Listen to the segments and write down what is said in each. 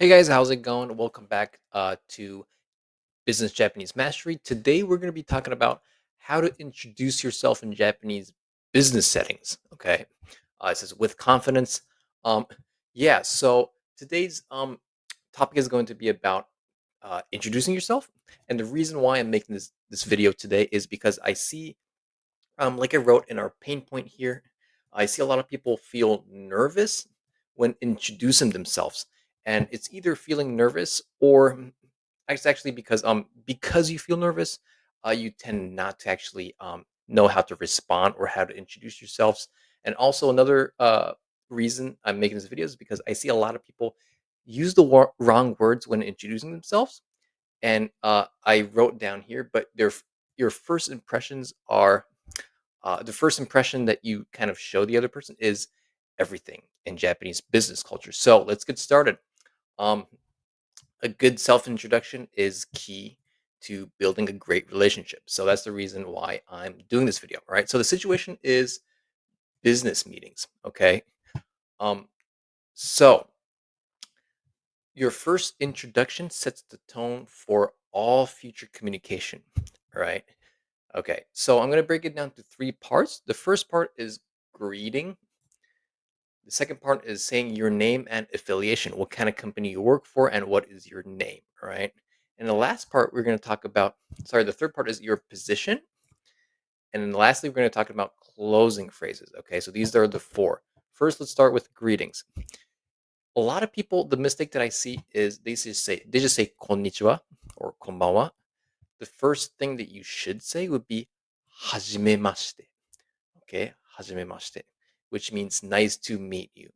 Hey guys, how's it going? Welcome back to Business Japanese Mastery. Today we're going to be talking about how to introduce yourself in Japanese business settings. Okay, it says with confidence. Um, so today's topic is going to be about introducing yourself, and the reason why I'm making this video today is because I see like I wrote in our pain point here, I see a lot of people feel nervous when introducing themselves, and it's either feeling nervous or it's actually because you feel nervous, you tend not to actually know how to respond or how to introduce yourselves. And also another reason I'm making this video is because I see a lot of people use the wrong words when introducing themselves, and I wrote down here, but your first impressions are the first impression that you kind of show the other person is everything in Japanese business culture. So let's get started. Um, a good self introduction is key to building a great relationship. So that's the reason why I'm doing this video. All right. So the situation is business meetings. Okay. Um, so your first introduction sets the tone for all future communication. All right. Okay. So I'm going to break it down to three parts. The first part is greeting. The second part is saying your name and affiliation, what kind of company you work for, and what is your name, all right? And the last part we're going to talk about, sorry, the third part is your position. And then lastly, we're going to talk about closing phrases. Okay, so these are the four. First, let's start with greetings. A lot of people, the mistake that I see is they just say konnichiwa or konbanwa. The first thing that you should say would be hajimemashite. Okay, hajimemashite, which means nice to meet you.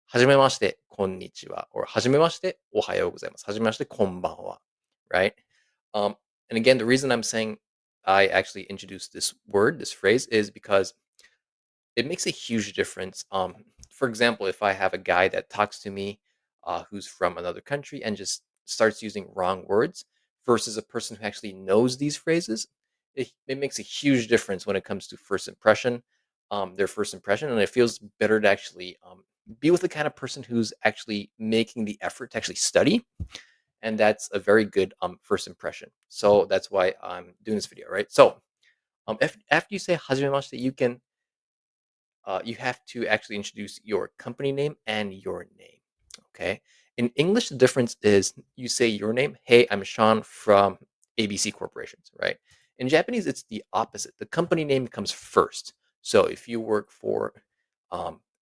はじめまして、こんにちは, or はじめまして、おはようございます. はじめまして、こんばんは, right? Um, and again, the reason I'm saying I actually introduced this word, this phrase, is because it makes a huge difference. For example, if I have a guy that talks to me who's from another country and just starts using wrong words versus a person who actually knows these phrases, it makes a huge difference when it comes to first impression, their first impression. And it feels better to actually be with the kind of person who's actually making the effort to actually study. And that's a very good first impression. So that's why I'm doing this video, right? So if after you say hajimemashite, you have to actually introduce your company name and your name. Okay. In English, the difference is you say your name. Hey, I'm Sean from ABC Corporations, right? In Japanese, it's the opposite. The company name comes first. So if you work for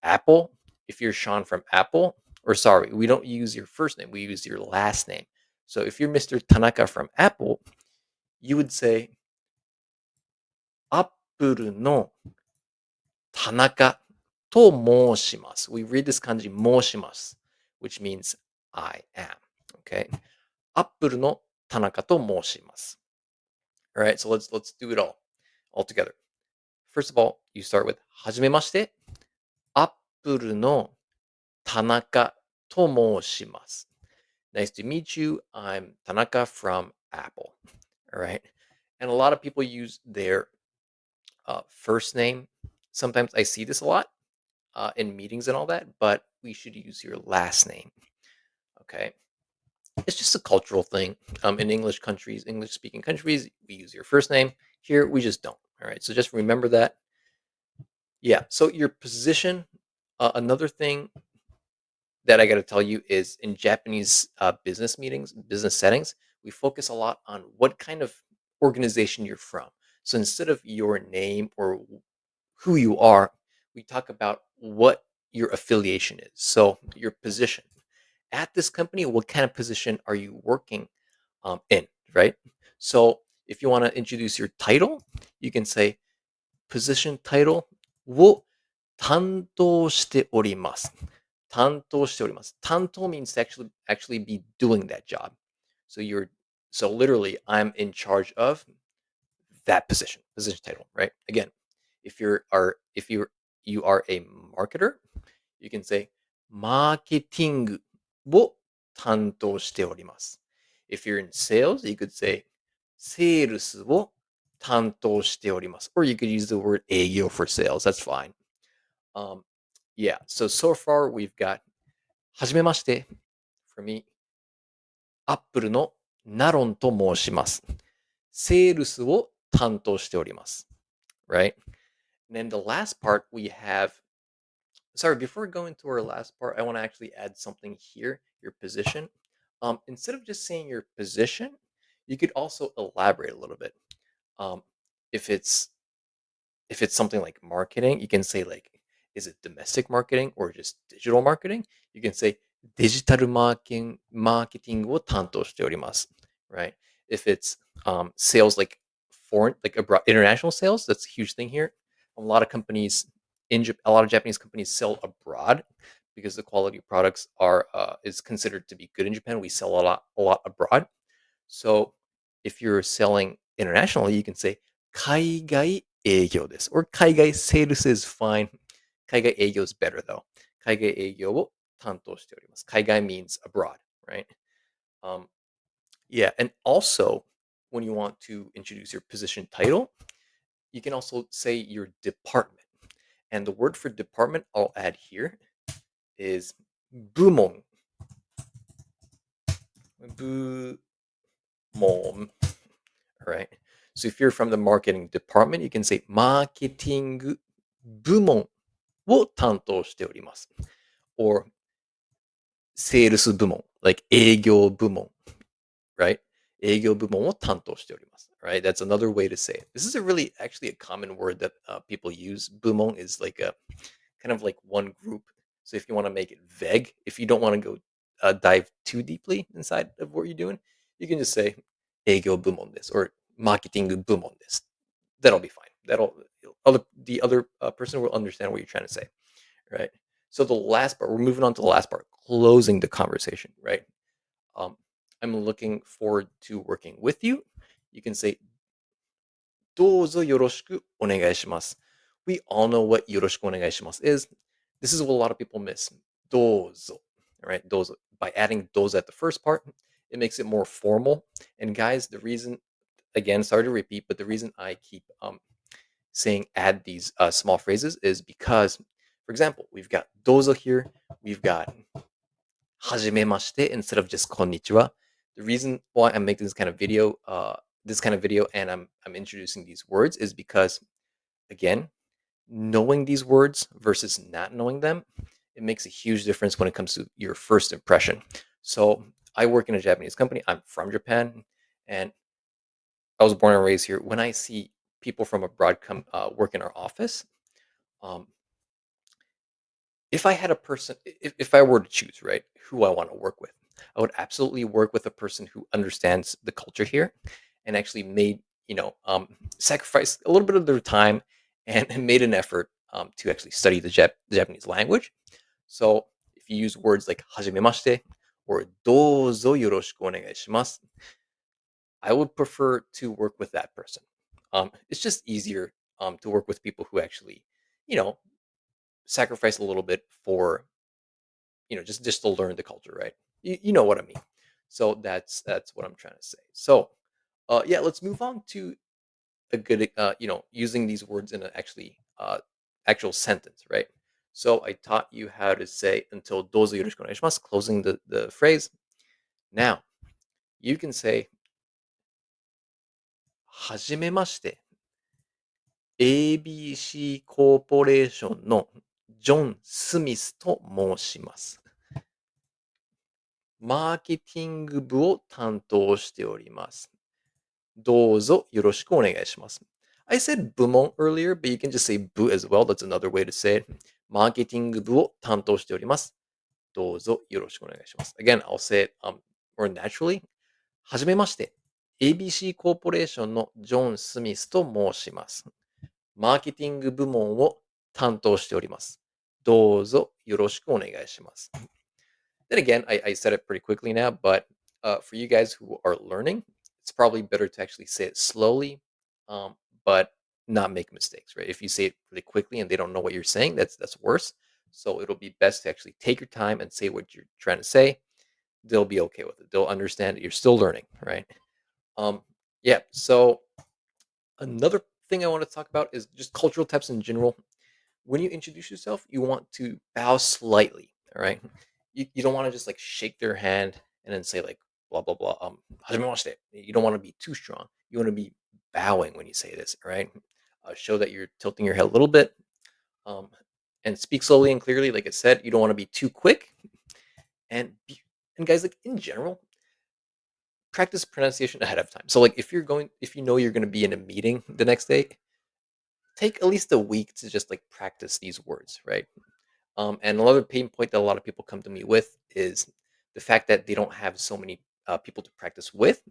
Apple, if you're Sean from Apple, or sorry, we don't use your first name, we use your last name. So if you're Mr. Tanaka from Apple, you would say Apple no Tanaka to申します. We read this kanji 申します, which means I am. Okay. Apple no Tanaka to 申します. All right. So let's do it all together. First of all, you start with はじめまして. Apple no Tanaka to 申します. Nice to meet you. I'm Tanaka from Apple. All right. And a lot of people use their first name. Sometimes I see this a lot in meetings and all that, but we should use your last name. Okay. It's just a cultural thing. In English speaking countries, we use your first name. Here, we just don't. All right. So just remember that. Yeah. So your position, another thing that I got to tell you is in Japanese business meetings, business settings, we focus a lot on what kind of organization you're from. So instead of your name or who you are, we talk about what your affiliation is. So your position at this company, what kind of position are you working in, right? So if you want to introduce your title, you can say position title を担当しております。担当しております。担当 means to actually be doing that job. So so literally I'm in charge of that position title, right? Again, if you are a marketer, you can say マーケティングを担当しております. If you're in sales, you could say セールスを担当しております. Or you could use the word 営業 for sales. That's fine. Um, yeah. So far we've got はじめまして for me. アップルのナロンと申します。セールスを担当しております。Right? And then the last part we have, sorry, before going to our last part, I want to actually add something here, your position. Instead of just saying your position, you could also elaborate a little bit. Um, if it's if it's something like marketing, you can say like, is it domestic marketing or just digital marketing? You can say digital marketing を担当しております, right? If it's sales like foreign, like abroad, international sales, that's a huge thing here. A lot of companies a lot of Japanese companies sell abroad because the quality of products are is considered to be good in Japan. We sell a lot abroad. So if you're selling internationally, you can say 海外営業です or 海外 sales is fine. 海外営業 is better though. 海外営業を担当しております。海外 means abroad, right? Um, yeah, and also when you want to introduce your position title, you can also say your department. And the word for department I'll add here is 部門. 部門. All right. So if you're from the marketing department, you can say マーケティング部門を担当しております。or セールス部門 like 営業部門 right? 営業部門を担当しております right? That's another way to say it. This is a really actually a common word that people use. 部門 is like a kind of like one group. So if you want to make it vague, if you don't want to go dive too deeply inside of what you're doing, you can just say 営業部門です or マーケティング部門です that'll be fine. The other person will understand what you're trying to say, right? So the last part, we're moving on to the last part, closing the conversation, right? Um, I'm looking forward to working with you. You can say どうぞよろしくお願いします. We all know what よろしくお願いします is. This is what a lot of people miss. どうぞ, right? どうぞ. By adding どうぞ at the first part, it makes it more formal. And guys, the reason, again, sorry to repeat, but the reason I keep saying add these small phrases is because, for example, we've got どうぞ here, we've got はじめまして instead of just こんにちは. The reason why I'm making this kind of video, and I'm introducing these words is because, again, knowing these words versus not knowing them, it makes a huge difference when it comes to your first impression. So I work in a Japanese company. I'm from Japan, and I was born and raised here. When I see people from abroad come work in our office, um, if I had a person, if I were to choose, right, who I want to work with, I would absolutely work with a person who understands the culture here and actually made, sacrifice a little bit of their time and made an effort to actually study the Japanese language. So if you use words like はじめまして or どうぞよろしくお願いします, I would prefer to work with that person. It's just easier to work with people who actually, you know, sacrifice a little bit for just to learn the culture, right? You know what I mean. So that's what I'm trying to say. So yeah, let's move on to a good using these words in an actual sentence, right? So I taught you how to say until どうぞよろしくお願いします, closing the phrase. Now you can say はじめまして ABC コーポレーションのジョン・スミスと申します。マーケティング部を担当しております。どうぞよろしくお願いします。I said 部門 earlier, but you can just say 部 as well. That's another way to say it. マーケティング部を担当しております。どうぞよろしくお願いします。Again, I'll say it more naturally. はじめまして。ABC コーポレーションのジョン・スミスと申します。マーケティング部門を担当しております。どうぞよろしくお願いします。Then again, I said it pretty quickly now, but for you guys who are learning, it's probably better to actually say it slowly, but not make mistakes, right? If you say it really quickly and they don't know what you're saying, that's worse. So it'll be best to actually take your time and say what you're trying to say. They'll be okay with it. They'll understand it. You're still learning, right? Um, yeah. So another thing I want to talk about is just cultural types in general. When you introduce yourself, you want to bow slightly. All right. You don't want to just like shake their hand and then say like blah blah blah. "はじめまして." You don't want to be too strong. You want to be bowing when you say this. All right. Show that you're tilting your head a little bit. Um, and speak slowly and clearly. Like I said, you don't want to be too quick. And and guys, like in general, practice pronunciation ahead of time. So like if you know you're going to be in a meeting the next day, take at least a week to just like practice these words, right? And another pain point that a lot of people come to me with is the fact that they don't have so many people to practice with.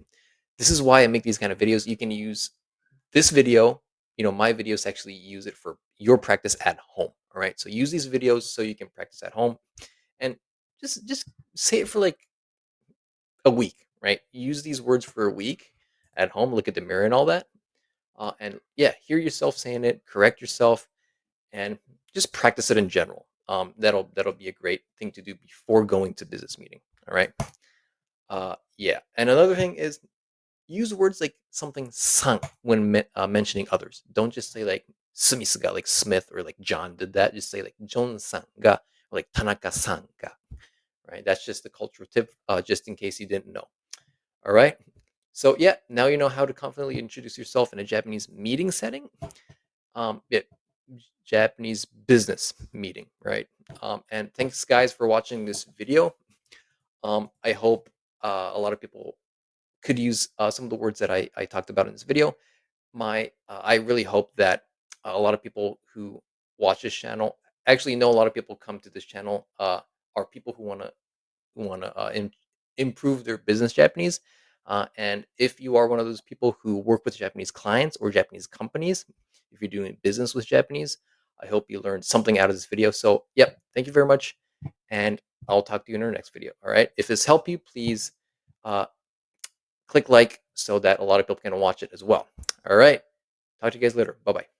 This is why I make these kind of videos. You can use this video, my videos, actually use it for your practice at home. All right. So use these videos so you can practice at home, and just say it for like a week, right? Use these words for a week at home, look at the mirror and all that. And yeah, hear yourself saying it, correct yourself, and just practice it in general. That'll be a great thing to do before going to business meeting. All right. Yeah. And another thing is use words like something "san" when mentioning others. Don't just say like "sumisuga," like Smith or like John did that. Just say like "John-san ga" or like "Tanaka-san ga." Right. That's just the cultural tip, just in case you didn't know. All right. So yeah, now you know how to confidently introduce yourself in a Japanese meeting setting. Yeah, Japanese business meeting, right? And thanks guys for watching this video. I hope a lot of people could use some of the words that I talked about in this video. I really hope that a lot of people who watch this channel, actually know a lot of people come to this channel, are people who want to improve their business Japanese. And if you are one of those people who work with Japanese clients or Japanese companies, if you're doing business with Japanese, I hope you learned something out of this video. So, yep, thank you very much. And I'll talk to you in our next video. All right. If this helped you, please uh, click like so that a lot of people can watch it as well. All right. Talk to you guys later. Bye bye.